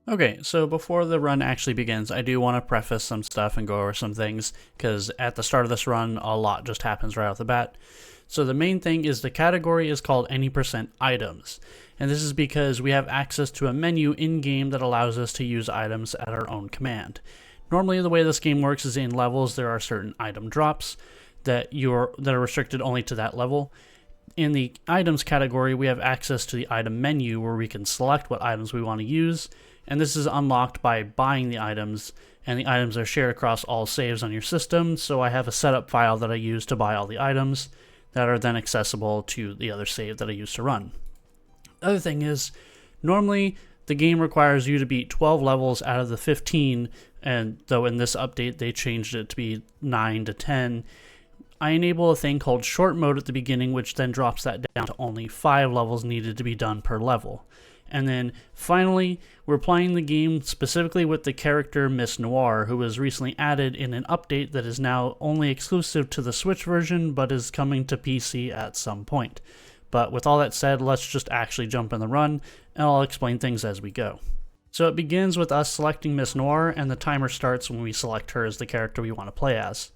Okay, so before the run actually begins, I do want to preface some stuff and go over some things, because at the start of this run, a lot just happens right off the bat. So the main thing is the category is called any % items, and this is because we have access to a menu in-game that allows us to use items at our own command. Normally the way this game works is in levels there are certain item drops that are restricted only to that level. In the items category, we have access to the item menu where we can select what items we want to use, and this is unlocked by buying the items, and the items are shared across all saves on your system, so I have a setup file that I use to buy all the items that are then accessible to the other save that I use to run. The other thing is, normally the game requires you to beat 12 levels out of the 15, and though in this update they changed it to be 9 to 10, I enable a thing called short mode at the beginning, which then drops that down to only 5 levels needed to be done per level. And then finally, we're playing the game specifically with the character Miss Noir, who was recently added in an update that is now only exclusive to the Switch version, but is coming to PC at some point. But with all that said, let's just actually jump in the run, and I'll explain things as we go. So it begins with us selecting Miss Noir, and the timer starts when we select her as the character we want to play as.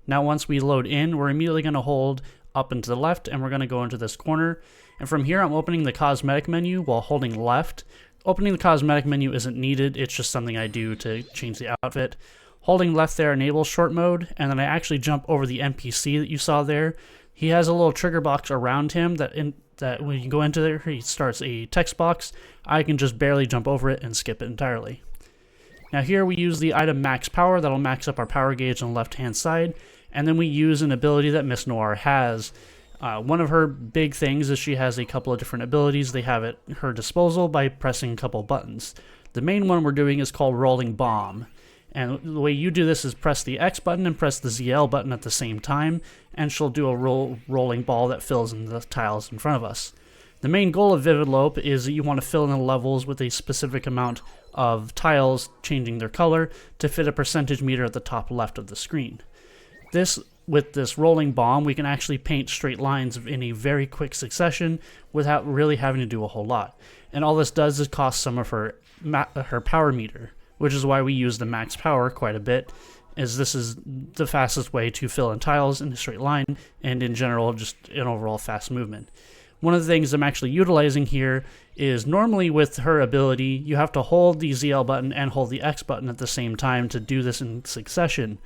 Now once we load in, we're immediately going to hold up and to the left, and we're going to go into this corner. And from here, I'm opening the cosmetic menu while holding left. Opening the cosmetic menu isn't needed, it's just something I do to change the outfit. Holding left there enables short mode, and then I actually jump over the NPC that you saw there. He has a little trigger box around him that when you go into there, he starts a text box. I can just barely jump over it and skip it entirely. Now here we use the item max power that'll max up our power gauge on the left hand side, and then we use an ability that Miss Noir has. One of her big things is she has a couple of different abilities they have at her disposal by pressing a couple buttons. The main one we're doing is called Rolling Bomb, and the way you do this is press the X button and press the ZL button at the same time, and she'll do a rolling ball that fills in the tiles in front of us. The main goal of VIVIDLOPE is that you want to fill in the levels with a specific amount of tiles changing their color to fit a percentage meter at the top left of the screen. With this rolling bomb, we can actually paint straight lines in a very quick succession without really having to do a whole lot. And all this does is cost some of her power meter, which is why we use the max power quite a bit, as this is the fastest way to fill in tiles in a straight line, and in general, just an overall fast movement. One of the things I'm actually utilizing here is normally with her ability, you have to hold the ZL button and hold the X button at the same time to do this in succession.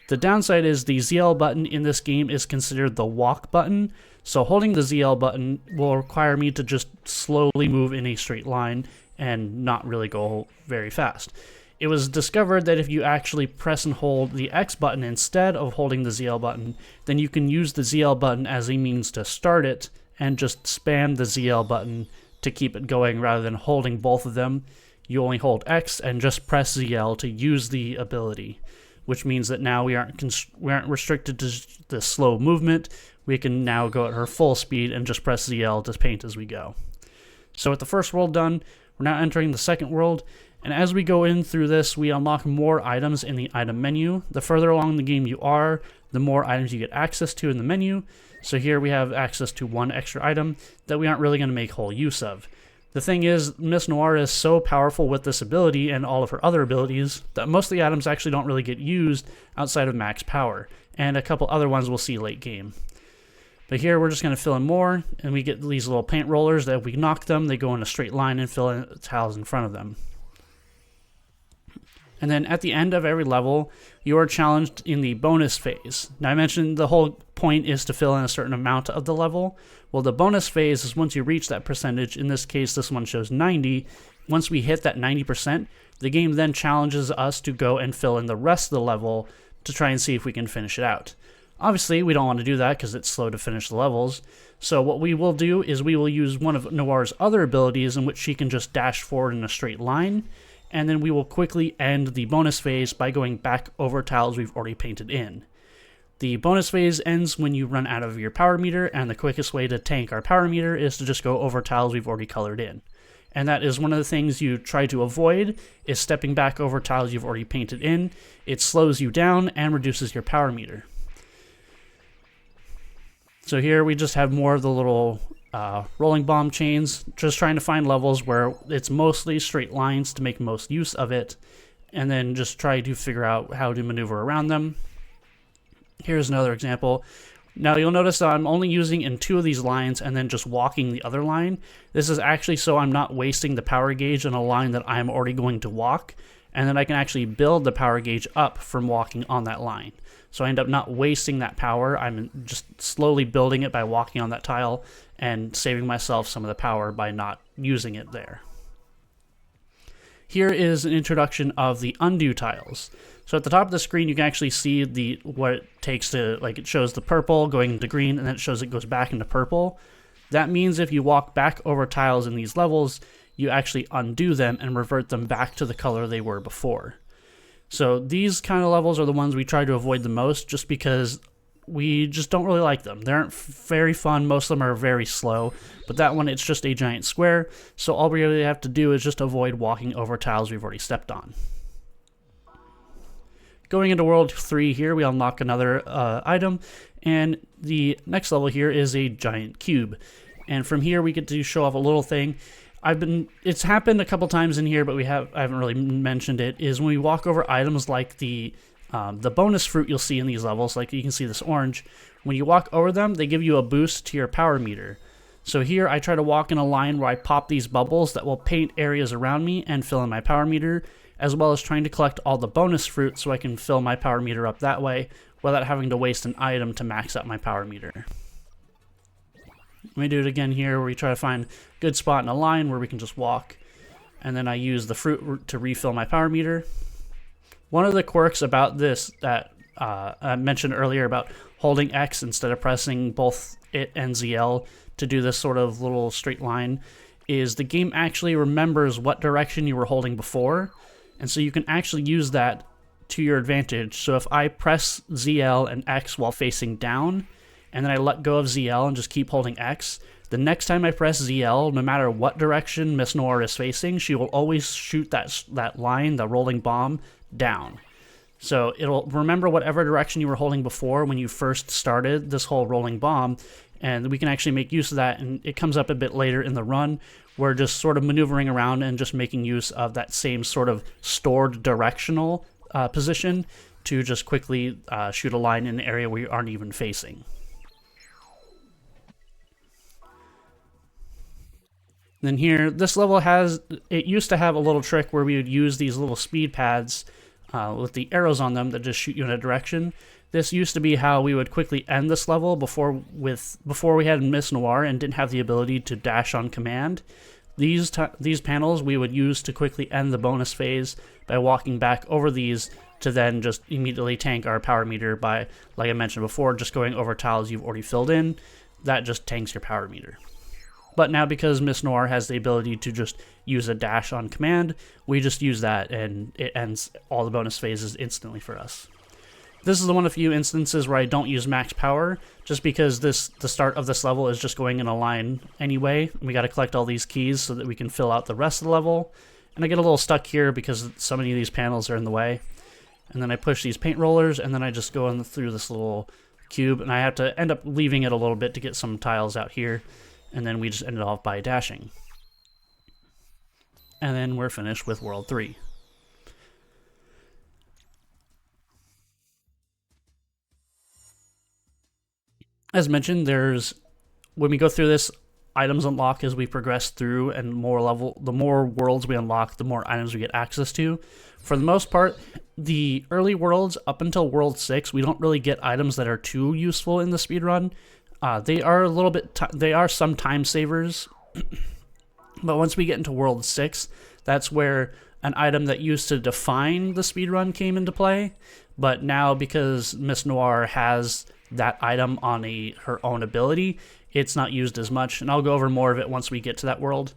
The downside is the ZL button in this game is considered the walk button, so holding the ZL button will require me to just slowly move in a straight line and not really go very fast. It was discovered that if you actually press and hold the X button instead of holding the ZL button, then you can use the ZL button as a means to start it and just spam the ZL button to keep it going rather than holding both of them. You only hold X and just press ZL to use the ability, which means that now we aren't restricted to the slow movement. We can now go at her full speed and just press ZL to paint as we go. So with the first world done, we're now entering the second world, and as we go in through this, we unlock more items in the item menu. The further along the game you are, the more items you get access to in the menu. So here we have access to one extra item that we aren't really going to make whole use of. The thing is, Miss Noir is so powerful with this ability and all of her other abilities that most of the items actually don't really get used outside of max power, and a couple other ones we'll see late game. But here we're just going to fill in more, and we get these little paint rollers that if we knock them, they go in a straight line and fill in the tiles in front of them. And then at the end of every level, you are challenged in the bonus phase. Now I mentioned the whole point is to fill in a certain amount of the level. Well, the bonus phase is once you reach that percentage. In this case, this one shows 90. Once we hit that 90%, the game then challenges us to go and fill in the rest of the level to try and see if we can finish it out. Obviously, we don't want to do that because it's slow to finish the levels. So what we will do is we will use one of Noir's other abilities in which she can just dash forward in a straight line, and then we will quickly end the bonus phase by going back over tiles we've already painted in. The bonus phase ends when you run out of your power meter, and the quickest way to tank our power meter is to just go over tiles we've already colored in. And that is one of the things you try to avoid, is stepping back over tiles you've already painted in. It slows you down and reduces your power meter. So here we just have more of the little rolling bomb chains, just trying to find levels where it's mostly straight lines to make most use of it, and then just try to figure out how to maneuver around them. Here's another example. Now you'll notice that I'm only using in 2 of these lines and then just walking the other line. This is actually so I'm not wasting the power gauge on a line that I'm already going to walk, and then I can actually build the power gauge up from walking on that line. So I end up not wasting that power. I'm just slowly building it by walking on that tile and saving myself some of the power by not using it there. Here is an introduction of the undo tiles. So at the top of the screen, you can actually see what it takes to, like, it shows the purple going into green, and then it shows it goes back into purple. That means if you walk back over tiles in these levels, you actually undo them and revert them back to the color they were before. So these kind of levels are the ones we try to avoid the most, just because we just don't really like them. They aren't very fun. Most of them are very slow, but that one, it's just a giant square. So all we really have to do is just avoid walking over tiles we've already stepped on. Going into World 3 here, we unlock another item, and the next level here is a giant cube. And from here, we get to show off a little thing. It's happened a couple times in here, but I haven't really mentioned it, is when we walk over items like the bonus fruit you'll see in these levels, like you can see this orange. When you walk over them, they give you a boost to your power meter. So here, I try to walk in a line where I pop these bubbles that will paint areas around me and fill in my power meter, as well as trying to collect all the bonus fruit so I can fill my power meter up that way without having to waste an item to max out my power meter. Let me do it again here, where we try to find a good spot in a line where we can just walk, and then I use the fruit to refill my power meter. One of the quirks about this that I mentioned earlier about holding X instead of pressing both it and ZL to do this sort of little straight line is the game actually remembers what direction you were holding before. And so you can actually use that to your advantage. So if I press ZL and X while facing down, and then I let go of ZL and just keep holding X, the next time I press ZL, no matter what direction Miss Noir is facing, she will always shoot that line, the rolling bomb, down. So it'll remember whatever direction you were holding before when you first started this whole rolling bomb, and we can actually make use of that, and it comes up a bit later in the run. We're just sort of maneuvering around and just making use of that same sort of stored directional position to just quickly shoot a line in an area we aren't even facing. Then here, this level it used to have a little trick where we would use these little speed pads with the arrows on them that just shoot you in a direction. This used to be how we would quickly end this level before we had Miss Noir and didn't have the ability to dash on command. These panels we would use to quickly end the bonus phase by walking back over these to then just immediately tank our power meter by, like I mentioned before, just going over tiles you've already filled in. That just tanks your power meter. But now because Miss Noir has the ability to just use a dash on command, we just use that and it ends all the bonus phases instantly for us. This is one of the few instances where I don't use max power, just because the start of this level is just going in a line anyway. We got to collect all these keys so that we can fill out the rest of the level. And I get a little stuck here because so many of these panels are in the way. And then I push these paint rollers, and then I just go through this little cube, and I have to end up leaving it a little bit to get some tiles out here. And then we just end it off by dashing. And then we're finished with World 3. As mentioned, when we go through this, items unlock as we progress through, and the more worlds we unlock, the more items we get access to. For the most part, the early worlds up until World 6, we don't really get items that are too useful in the speedrun. They are some time savers, but once we get into World 6, that's where an item that used to define the speedrun came into play. But now, because Miss Noir has that item on her own ability, it's not used as much, and I'll go over more of it once we get to that world.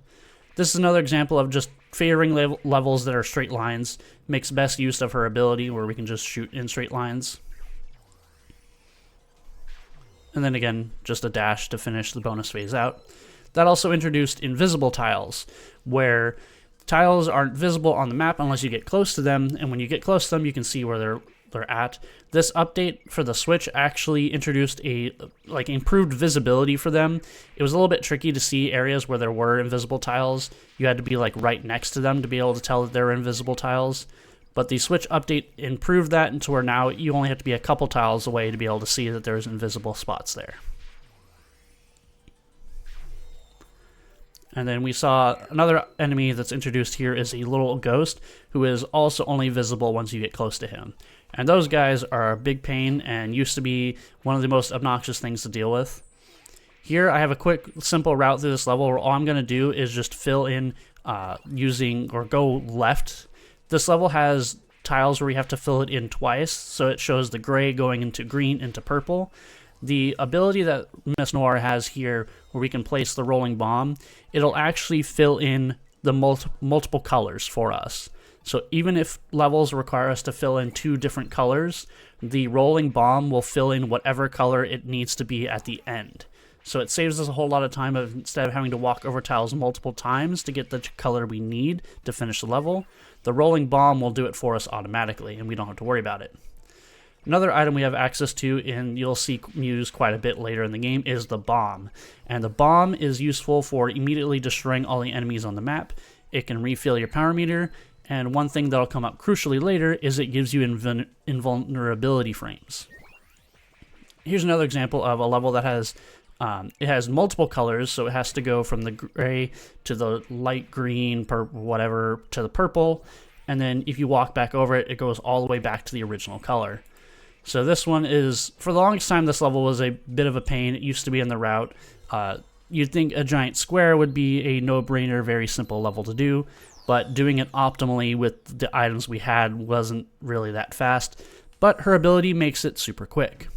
This is another example of just favoring levels that are straight lines. Makes best use of her ability, where we can just shoot in straight lines. And then again, just a dash to finish the bonus phase out. That also introduced invisible tiles, where tiles aren't visible on the map unless you get close to them, and when you get close to them, you can see where they're at. This update for the Switch actually introduced a improved visibility for them. It was a little bit tricky to see areas where there were invisible tiles. You had to be like right next to them to be able to tell that there were invisible tiles. But the Switch update improved that into where now you only have to be a couple tiles away to be able to see that there's invisible spots there. And then we saw another enemy that's introduced here is a little ghost who is also only visible once you get close to him. And those guys are a big pain and used to be one of the most obnoxious things to deal with. Here I have a quick, simple route through this level where all I'm going to do is just fill in go left. This level has tiles where we have to fill it in twice, so it shows the gray going into green into purple. The ability that Miss Noir has here, where we can place the rolling bomb, it'll actually fill in the multiple colors for us. So even if levels require us to fill in 2 different colors, the rolling bomb will fill in whatever color it needs to be at the end. So it saves us a whole lot of time instead of having to walk over tiles multiple times to get the color we need to finish the level. The rolling bomb will do it for us automatically, and we don't have to worry about it. Another item we have access to, and you'll see used quite a bit later in the game, is the bomb. And the bomb is useful for immediately destroying all the enemies on the map. It can refill your power meter, and one thing that'll come up crucially later is it gives you invulnerability frames. Here's another example of a level that has it has multiple colors, so it has to go from the gray to the light green, whatever, to the purple, and then if you walk back over it, it goes all the way back to the original color. So this one is, for the longest time, this level was a bit of a pain. It used to be in the route. You'd think a giant square would be a no-brainer, very simple level to do, but doing it optimally with the items we had wasn't really that fast, but her ability makes it super quick.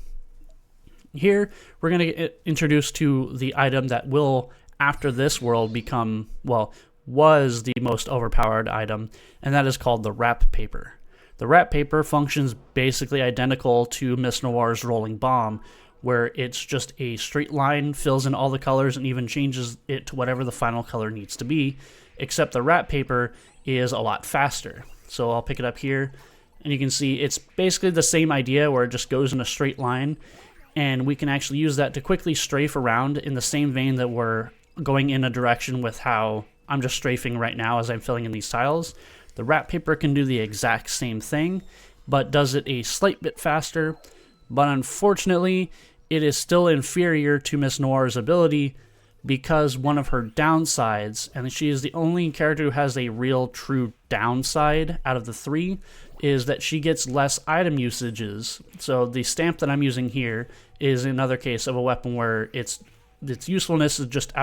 Here, we're going to get introduced to the item that will, after this world, become, well, was the most overpowered item, and that is called the wrap paper. The wrap paper functions basically identical to Miss Noir's rolling bomb, where it's just a straight line, fills in all the colors, and even changes it to whatever the final color needs to be, except the wrap paper is a lot faster. So I'll pick it up here, and you can see it's basically the same idea where it just goes in a straight line, and we can actually use that to quickly strafe around in the same vein that we're going in a direction with how I'm just strafing right now as I'm filling in these tiles. The wrap paper can do the exact same thing, but does it a slight bit faster, but unfortunately it is still inferior to Miss Noir's ability because one of her downsides, and she is the only character who has a real true downside out of the 3, is that she gets less item usages. So the stamp that I'm using here is another case of a weapon where its usefulness is just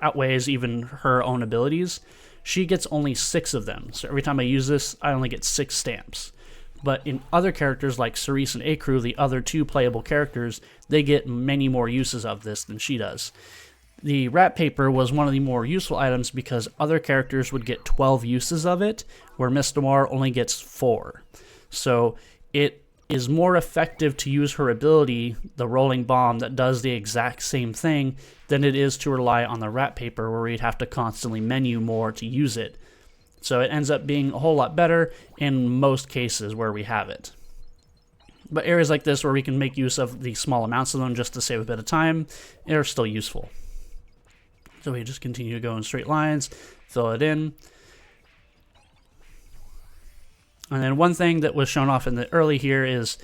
outweighs even her own abilities. She gets only 6 of them. So every time I use this, I only get 6 stamps. But in other characters like Cerise and Acru, the other 2 playable characters, they get many more uses of this than she does. The wrap paper was one of the more useful items because other characters would get 12 uses of it, where Miss Noir only gets 4. So it is more effective to use her ability, the rolling bomb, that does the exact same thing, than it is to rely on the wrap paper, where we'd have to constantly menu more to use it. So it ends up being a whole lot better in most cases where we have it. But areas like this where we can make use of the small amounts of them just to save a bit of time, are still useful. So we just continue to go in straight lines, fill it in. And then one thing that was shown off in the early here is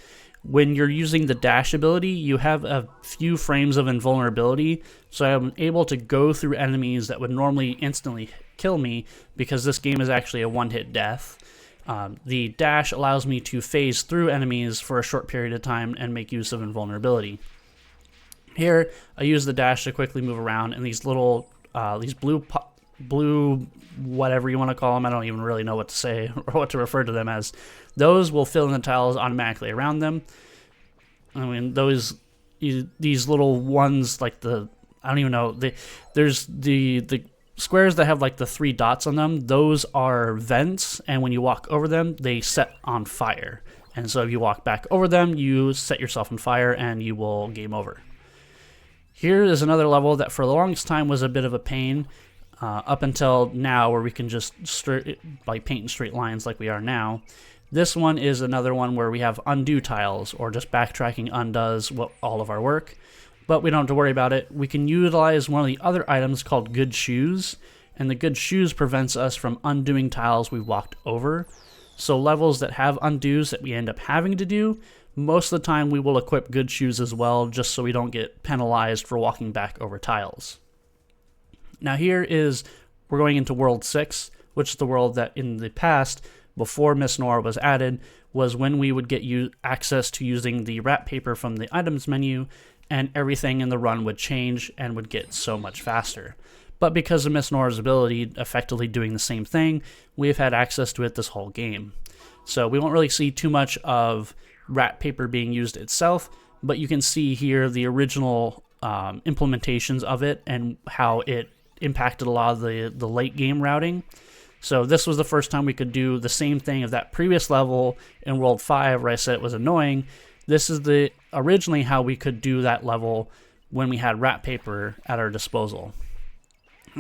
when you're using the dash ability, you have a few frames of invulnerability. So I'm able to go through enemies that would normally instantly kill me because this game is actually a one-hit death. The dash allows me to phase through enemies for a short period of time and make use of invulnerability. Here, I use the dash to quickly move around, and these little, these blue, whatever you want to call them, I don't even really know what to say or what to refer to them as. Those will fill in the tiles automatically around them. I mean, these little ones, like I don't even know, there's the squares that have like the 3 dots on them. Those are vents, and when you walk over them, they set on fire. And so if you walk back over them, you set yourself on fire, and you will game over. Here is another level that for the longest time was a bit of a pain, up until now where we can just paint in straight lines like we are now. This one is another one where we have undo tiles, or just backtracking undoes all of our work, but we don't have to worry about it. We can utilize one of the other items called Good Shoes, and the Good Shoes prevents us from undoing tiles we've walked over. So levels that have undos that we end up having to do, most of the time we will equip Good Shoes as well, just so we don't get penalized for walking back over tiles. Now we're going into World 6, which is the world that in the past, before Miss Noir was added, was when we would get access to using the wrap paper from the items menu, and everything in the run would change and would get so much faster. But because of Miss Noir's ability effectively doing the same thing, we've had access to it this whole game. So we won't really see too much of wrap paper being used itself, but you can see here the original implementations of it and how it impacted a lot of the late game routing. So this was the first time we could do the same thing of that previous level in World 5 where I said it was annoying. This is originally how we could do that level when we had wrap paper at our disposal.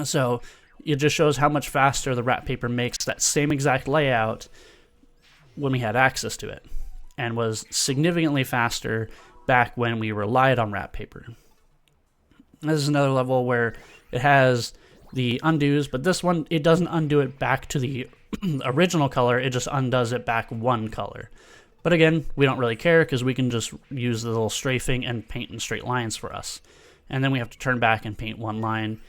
So it just shows how much faster the wrap paper makes that same exact layout when we had access to it, and was significantly faster back when we relied on wrap paper. This is another level where it has the undos, but this one, it doesn't undo it back to the original color, it just undoes it back one color. But again, we don't really care because we can just use the little strafing and paint in straight lines for us. And then we have to turn back and paint one line.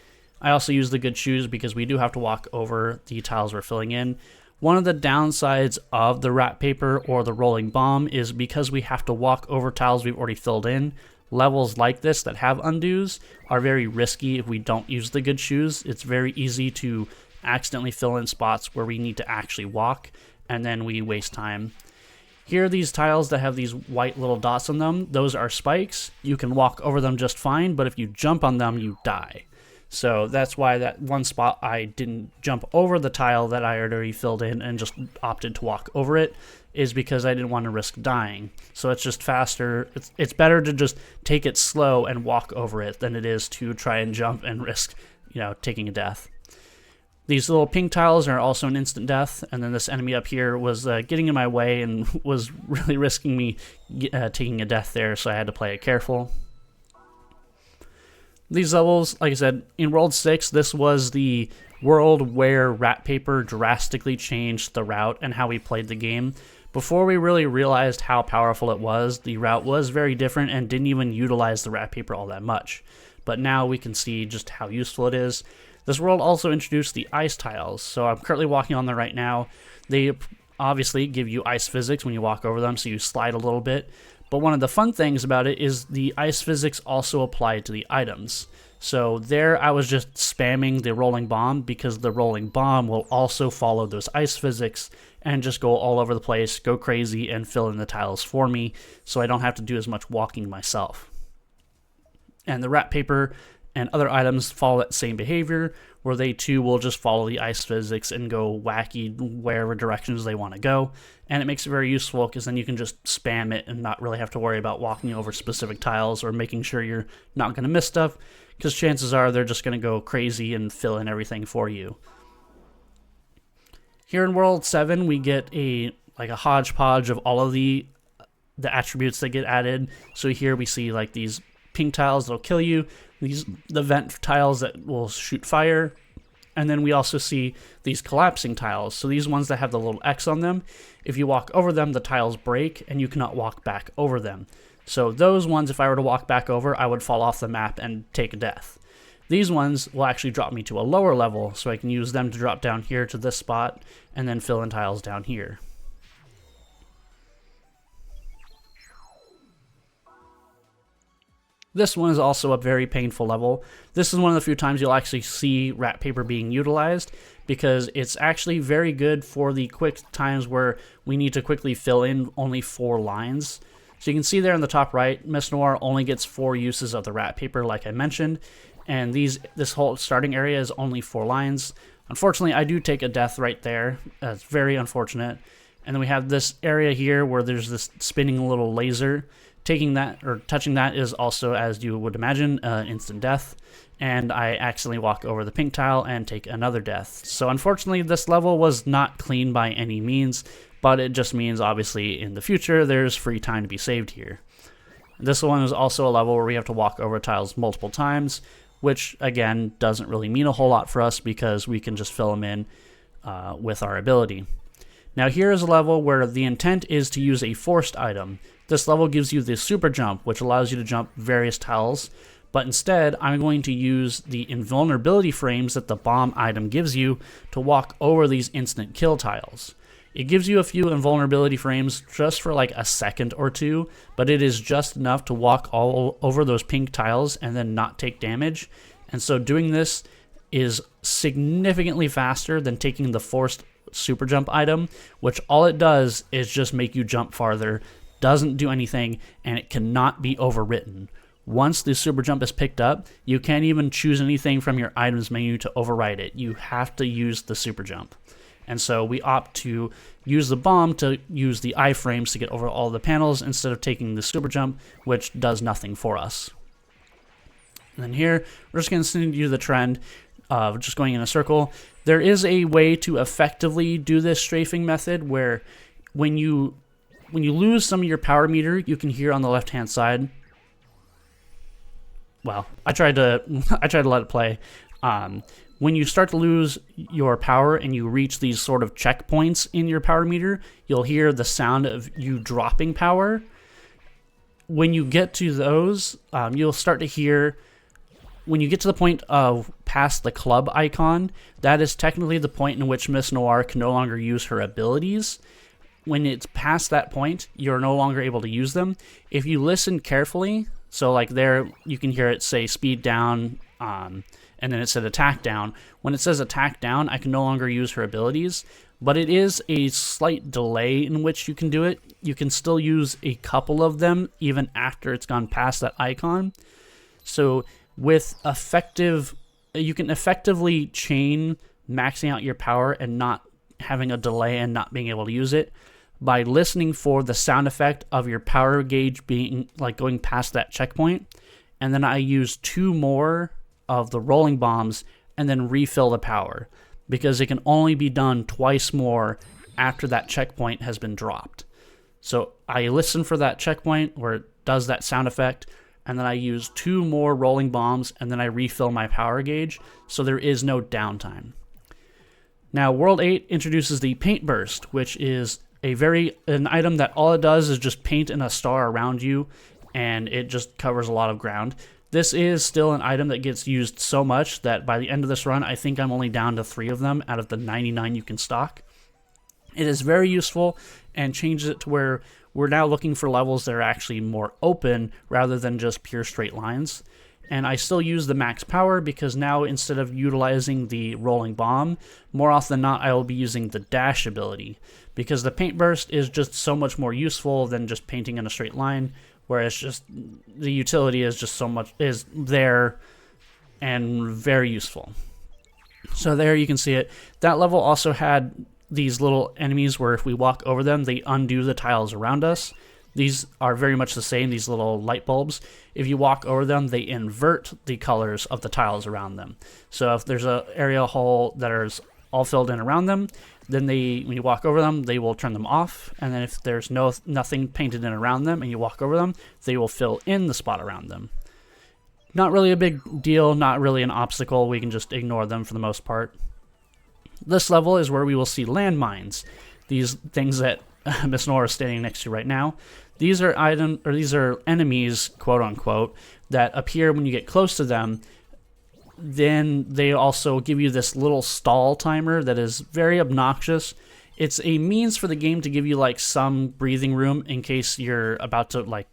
I also use the Good Shoes because we do have to walk over the tiles we're filling in. One of the downsides of the wrap paper or the rolling bomb is because we have to walk over tiles we've already filled in. Levels like this that have undos are very risky if we don't use the Good Shoes. It's very easy to accidentally fill in spots where we need to actually walk, and then we waste time. Here are these tiles that have these white little dots on them. Those are spikes. You can walk over them just fine, but if you jump on them, you die. So that's why that one spot I didn't jump over the tile that I had already filled in and just opted to walk over it, is because I didn't want to risk dying. So it's just faster. It's better to just take it slow and walk over it than it is to try and jump and risk, taking a death. These little pink tiles are also an instant death, and then this enemy up here was getting in my way and was really risking me taking a death there, so I had to play it careful. These levels, like I said, in World 6, this was the world where wrap paper drastically changed the route and how we played the game. Before we really realized how powerful it was, the route was very different and didn't even utilize the wrap paper all that much. But now we can see just how useful it is. This world also introduced the ice tiles, so I'm currently walking on them right now. They obviously give you ice physics when you walk over them, so you slide a little bit. But one of the fun things about it is the ice physics also apply to the items. So there I was just spamming the rolling bomb because the rolling bomb will also follow those ice physics and just go all over the place, go crazy, and fill in the tiles for me, so I don't have to do as much walking myself. And the wrap paper and other items follow that same behavior, where they too will just follow the ice physics and go wacky wherever directions they want to go. And it makes it very useful because then you can just spam it and not really have to worry about walking over specific tiles or making sure you're not going to miss stuff, because chances are they're just going to go crazy and fill in everything for you. Here in World 7, we get a hodgepodge of all of the attributes that get added. So here we see like these pink tiles that'll kill you, the vent tiles that will shoot fire, and then we also see these collapsing tiles. So these ones that have the little X on them, if you walk over them, the tiles break and you cannot walk back over them. So those ones, if I were to walk back over, I would fall off the map and take a death. These ones will actually drop me to a lower level, so I can use them to drop down here to this spot and then fill in tiles down here. This one is also a very painful level. This is one of the few times you'll actually see wrap paper being utilized, because it's actually very good for the quick times where we need to quickly fill in only 4 lines. So you can see there in the top right, Miss Noir only gets 4 uses of the wrap paper like I mentioned, and this whole starting area is only 4 lines. Unfortunately, I do take a death right there. It's very unfortunate. And then we have this area here where there's this spinning little laser. Taking that or touching that is also, as you would imagine, instant death, and I accidentally walk over the pink tile and take another death. So unfortunately, this level was not clean by any means, but it just means obviously in the future there's free time to be saved here. This one is also a level where we have to walk over tiles multiple times, which again doesn't really mean a whole lot for us because we can just fill them in with our ability. Now here is a level where the intent is to use a forced item. This level gives you the super jump, which allows you to jump various tiles, but instead I'm going to use the invulnerability frames that the bomb item gives you to walk over these instant kill tiles. It gives you a few invulnerability frames just for like a second or two, but it is just enough to walk all over those pink tiles and then not take damage. And so doing this is significantly faster than taking the forced super jump item, which all it does is just make you jump farther, doesn't do anything, and it cannot be overwritten. Once the super jump is picked up, you can't even choose anything from your items menu to override it. You have to use the super jump. And so we opt to use the bomb to use the iframes to get over all the panels instead of taking the super jump, which does nothing for us. And then here, we're just going to continue the trend of just going in a circle. There is a way to effectively do this strafing method where when you lose some of your power meter, you can hear on the left-hand side. Well, I tried to let it play. When you start to lose your power and you reach these sort of checkpoints in your power meter, you'll hear the sound of you dropping power. When you get to those, you'll start to hear, when you get to the point of past the club icon, that is technically the point in which Miss Noir can no longer use her abilities. When it's past that point, you're no longer able to use them. If you listen carefully, so like there, you can hear it say speed down, and then it said attack down. When it says attack down, I can no longer use her abilities, but it is a slight delay in which you can do it. You can still use a couple of them even after it's gone past that icon. So with effective, you can effectively chain maxing out your power and not having a delay and not being able to use it by listening for the sound effect of your power gauge being like going past that checkpoint. And then I use 2 more of the rolling bombs and then refill the power because it can only be done twice more after that checkpoint has been dropped. So I listen for that checkpoint where it does that sound effect, and then I use 2 more rolling bombs and then I refill my power gauge, so there is no downtime. Now World 8 introduces the Paint Burst, which is an item that all it does is just paint in a star around you, and it just covers a lot of ground. This is still an item that gets used so much that by the end of this run, I think I'm only down to 3 of them out of the 99 you can stock. It is very useful and changes it to where we're now looking for levels that are actually more open rather than just pure straight lines. And I still use the max power because now instead of utilizing the rolling bomb, more often than not I will be using the dash ability because the paint burst is just so much more useful than just painting in a straight line, whereas just the utility is just is there and very useful. So there you can see it. That level also had these little enemies where if we walk over them, they undo the tiles around us. These are very much the same, these little light bulbs. If you walk over them, they invert the colors of the tiles around them. So if there's an area hole that is all filled in around them, then when you walk over them, they will turn them off. And then if there's nothing painted in around them and you walk over them, they will fill in the spot around them. Not really a big deal, not really an obstacle. We can just ignore them for the most part. This level is where we will see landmines. These things that Miss Noir is standing next to right now. These are enemies, quote unquote, that appear when you get close to them. Then they also give you this little stall timer that is very obnoxious. It's a means for the game to give you like some breathing room in case you're about to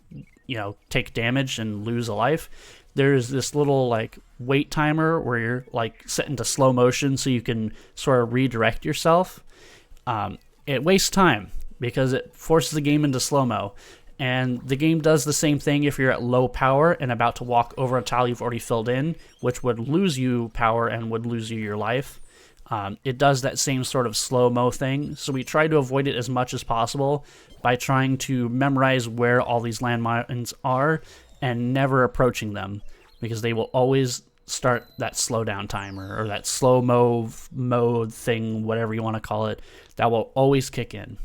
take damage and lose a life. There's this little like wait timer where you're like set into slow motion so you can sort of redirect yourself. It wastes time because it forces the game into slow-mo. And the game does the same thing if you're at low power and about to walk over a tile you've already filled in, which would lose you power and would lose you your life. It does that same sort of slow-mo thing, so we try to avoid it as much as possible by trying to memorize where all these landmines are and never approaching them, because they will always start that slowdown timer or that slow-mo mode thing, whatever you want to call it, that will always kick in.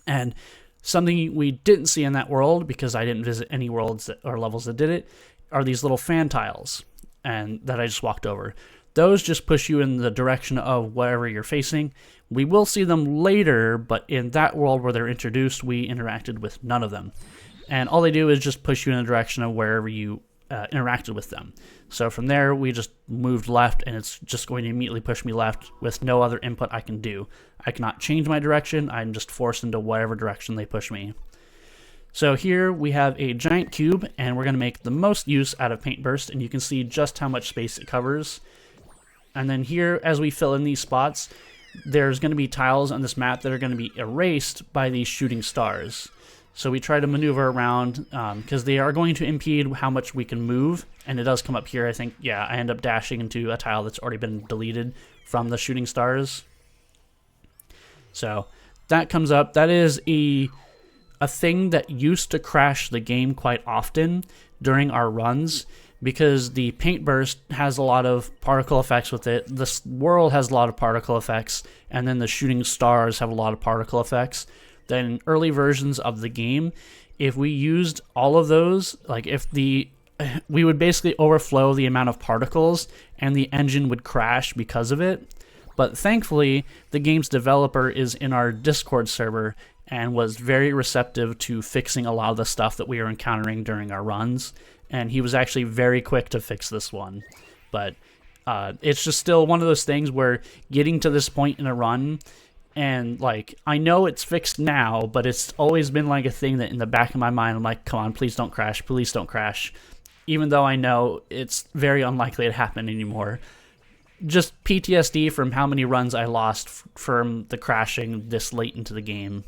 And something we didn't see in that world, because I didn't visit any worlds or levels that did it, are these little fan tiles and that I just walked over. Those just push you in the direction of wherever you're facing. We will see them later, but in that world where they're introduced, we interacted with none of them. And all they do is just push you in the direction of wherever you interacted with them. So from there, we just moved left, and it's just going to immediately push me left with no other input I can do. I cannot change my direction. I'm just forced into whatever direction they push me. So here we have a giant cube, and we're going to make the most use out of Paint Burst, and you can see just how much space it covers. And then here, as we fill in these spots, there's going to be tiles on this map that are going to be erased by these shooting stars. So we try to maneuver around because they are going to impede how much we can move. And it does come up here, I think. Yeah, I end up dashing into a tile that's already been deleted from the shooting stars. So that comes up. That is a thing that used to crash the game quite often during our runs, because the Paint Burst has a lot of particle effects with it. This world has a lot of particle effects, and then the shooting stars have a lot of particle effects. Then in early versions of the game, if we used all of those, like we would basically overflow the amount of particles and the engine would crash because of it. But thankfully, the game's developer is in our Discord server and was very receptive to fixing a lot of the stuff that we were encountering during our runs. And he was actually very quick to fix this one. But it's just still one of those things where getting to this point in a run, and like, I know it's fixed now, but it's always been like a thing that in the back of my mind, I'm like, come on, please don't crash, please don't crash. Even though I know it's very unlikely to happen anymore. Just PTSD from how many runs I lost from the crashing this late into the game.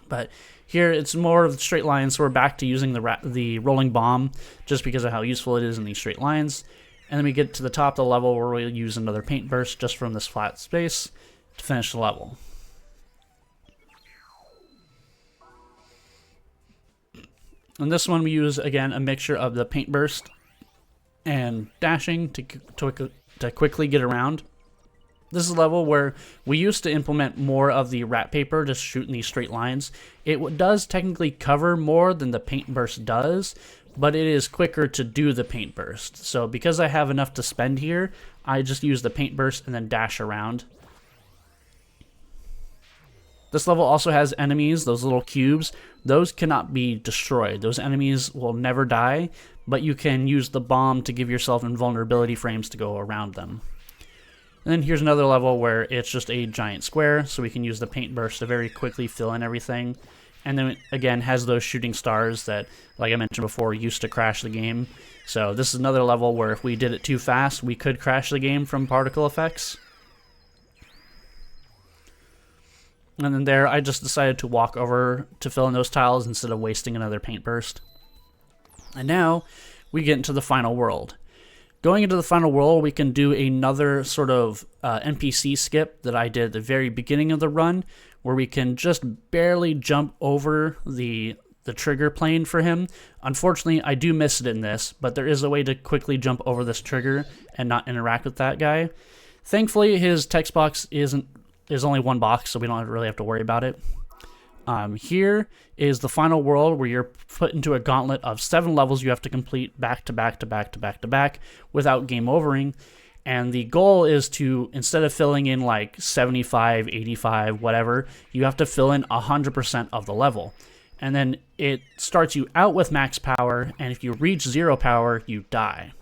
But here it's more of the straight lines, so we're back to using the rolling bomb just because of how useful it is in these straight lines. And then we get to the top of the level where we'll use another Paint Burst just from this flat space to finish the level. And this one we use, again, a mixture of the Paint Burst and dashing to quickly get around. This is a level where we used to implement more of the rat paper, just shooting these straight lines. It does technically cover more than the Paint Burst does, but it is quicker to do the Paint Burst. So because I have enough to spend here, I just use the Paint Burst and then dash around. This level also has enemies, those little cubes. Those cannot be destroyed. Those enemies will never die, but you can use the bomb to give yourself invulnerability frames to go around them. And then here's another level where it's just a giant square, so we can use the Paint Burst to very quickly fill in everything. And then it, again, has those shooting stars that, like I mentioned before, used to crash the game. So this is another level where if we did it too fast, we could crash the game from particle effects. And then there, I just decided to walk over to fill in those tiles instead of wasting another Paint Burst. And now, we get into the final world. Going into the final world, we can do another sort of NPC skip that I did at the very beginning of the run, where we can just barely jump over the trigger plane for him. Unfortunately, I do miss it in this, but there is a way to quickly jump over this trigger and not interact with that guy. Thankfully, his text box is only one box, so we don't really have to worry about it. Here is the final world where you're put into a gauntlet of 7 levels you have to complete back to back to back to back to back without game overing. And the goal is to, instead of filling in like 75, 85, whatever, you have to fill in 100% of the level. And then it starts you out with max power, and if you reach 0 power, you die.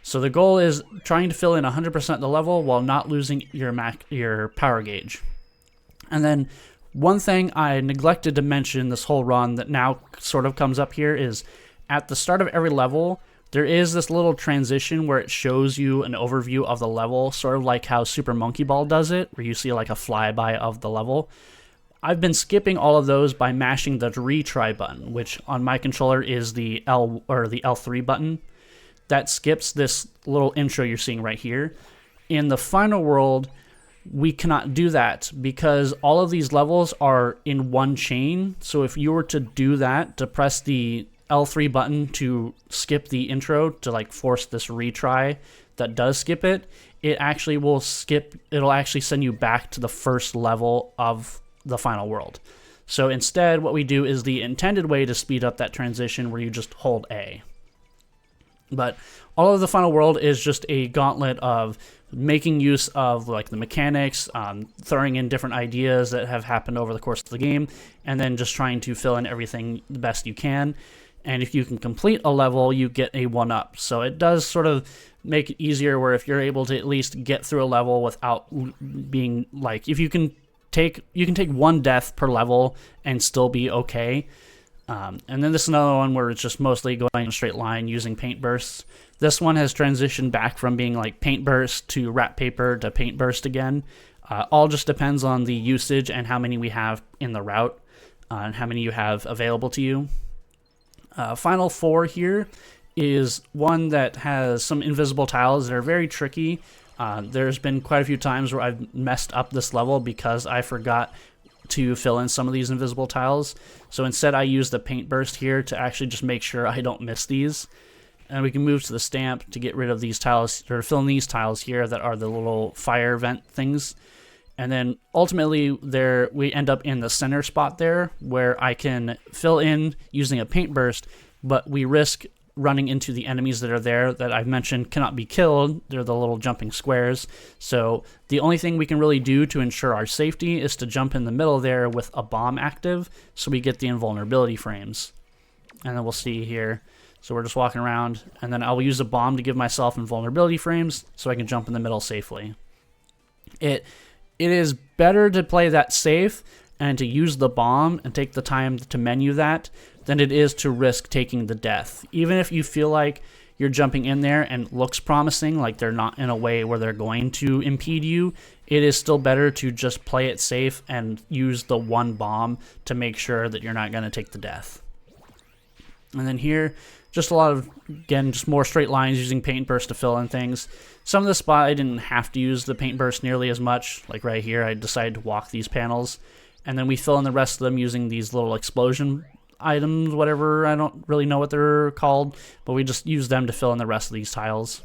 So the goal is trying to fill in 100% of the level while not losing your power gauge. And then one thing I neglected to mention this whole run that now sort of comes up here is at the start of every level, there is this little transition where it shows you an overview of the level, sort of like how Super Monkey Ball does it, where you see like a flyby of the level. I've been skipping all of those by mashing the retry button, which on my controller is the L or the L3 button. That skips this little intro you're seeing right here. In the final world, we cannot do that because all of these levels are in one chain. So if you were to do that, to press the L3 button to skip the intro, to like force this retry that does skip it, it actually will skip, it'll actually send you back to the first level of the final world. So instead, what we do is the intended way to speed up that transition, where you just hold A. But all of the final world is just a gauntlet of making use of like the mechanics, throwing in different ideas that have happened over the course of the game, and then just trying to fill in everything the best you can. And if you can complete a level, you get a 1-up. So it does sort of make it easier, where if you're able to at least get through a level without being like, if you can take 1 death per level and still be okay. And then this is another one where it's just mostly going in a straight line using paint bursts. This one has transitioned back from being like paint burst to wrap paper to paint burst again. All just depends on the usage and how many we have in the route, and how many you have available to you. Final 4 here is one that has some invisible tiles that are very tricky. There's been quite a few times where I've messed up this level because I forgot to fill in some of these invisible tiles. So instead I use the paint burst here to actually just make sure I don't miss these. And we can move to the stamp to get rid of these tiles, or fill in these tiles here that are the little fire vent things. And then ultimately we end up in the center spot there, where I can fill in using a paint burst, but we risk running into the enemies that are there that I've mentioned cannot be killed. They're the little jumping squares. So the only thing we can really do to ensure our safety is to jump in the middle there with a bomb active, so we get the invulnerability frames. And then we'll see here. So we're just walking around, and then I'll use a bomb to give myself invulnerability frames so I can jump in the middle safely. It is better to play that safe and to use the bomb and take the time to menu that than it is to risk taking the death. Even if you feel like you're jumping in there and it looks promising, like they're not in a way where they're going to impede you, it is still better to just play it safe and use the 1 bomb to make sure that you're not going to take the death. And then here, just a lot of, again, just more straight lines using paint burst to fill in things. Some of the spot I didn't have to use the paint burst nearly as much. Like right here, I decided to walk these panels. And then we fill in the rest of them using these little explosion items, whatever. I don't really know what they're called, but we just use them to fill in the rest of these tiles.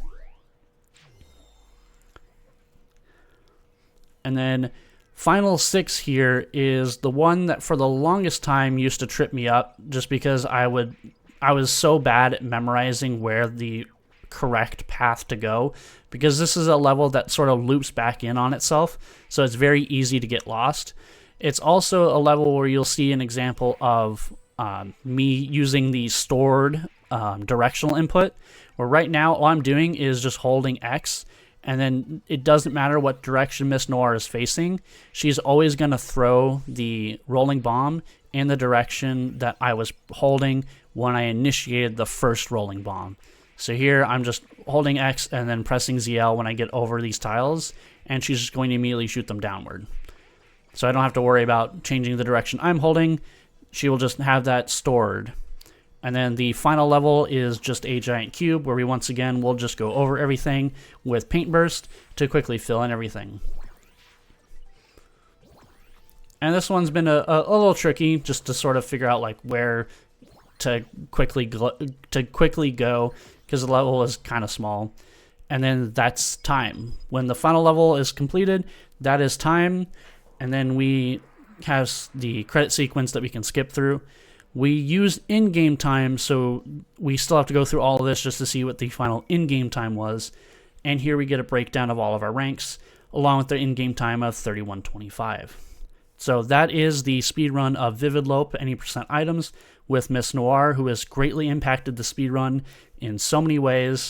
And then final 6 here is the one that for the longest time used to trip me up, just because I was so bad at memorizing where the correct path to go, because this is a level that sort of loops back in on itself, so it's very easy to get lost. It's also a level where you'll see an example of me using the stored directional input, where right now all I'm doing is just holding X, and then it doesn't matter what direction Miss Noir is facing, she's always going to throw the rolling bomb in the direction that I was holding when I initiated the first rolling bomb. So here I'm just holding X and then pressing ZL when I get over these tiles, and she's just going to immediately shoot them downward. So I don't have to worry about changing the direction I'm holding. She will just have that stored. And then the final level is just a giant cube, where we once again will just go over everything with paint burst to quickly fill in everything. And this one's been a little tricky, just to sort of figure out like where to quickly go, because the level is kind of small. And then that's time. When the final level is completed, that is time. And then we have the credit sequence that we can skip through. We use in-game time, so we still have to go through all of this just to see what the final in-game time was. And here we get a breakdown of all of our ranks, along with the in-game time of 31:25. So that is the speedrun of VIVIDLOPE, any percent items, with Miss Noir, who has greatly impacted the speedrun in so many ways.